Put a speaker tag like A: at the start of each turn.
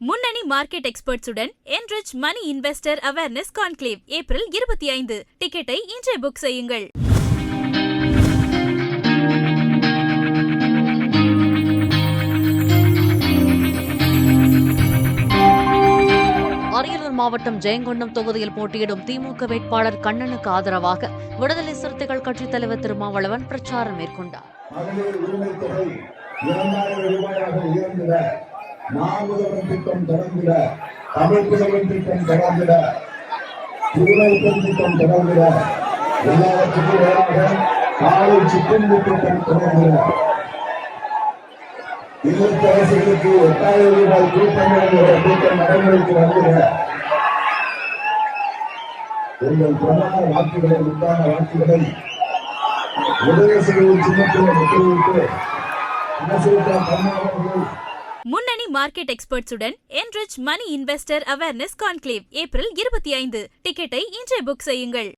A: முன்னணி market எக்ஸ்பர்ட்ஸுடன் enrich money investor awareness conclave April 25. டிக்கெட்டை இன்றே புக் செய்யுங்கள்.
B: அரியலூர் மாவட்டம் ஜெயங்கொண்டம் தொகுதியில் போட்டியிடும் திமுக வேட்பாளர் கண்ணனுக்கு ஆதரவாக விடுதலை சிறுத்தைகள் கட்சித் தலைவர் திருமாவளவன் பிரச்சாரம் மேற்கொண்டார்.
C: திட்டம் தொடர்ந்திட, தமிழ்ப்புலகம் திட்டம் தொடர்ந்திட, திருநெல்வேலி திட்டம் தொடர்ந்திட, எல்லாவற்றுக்கும் மேலாக காலை சிற்றுண்டி திட்டம் தொடர்ந்திட, இல்லத்தரசிகளுக்கு 8000 ரூபாய் கூட்டங்கள் திட்டம் நடைமுறைக்கு வந்துட, உங்கள் பிரதான வாக்குகளை உண்டான வாக்குகளை உதவி செய்யும் சின்னத்தில் முற்றுவிட்டு
A: முன்னணி market எக்ஸ்பர்ட்ஸுடன் enrich money investor awareness conclave April 25. டிக்கெட்டை இன்றே புக் செய்யுங்கள்.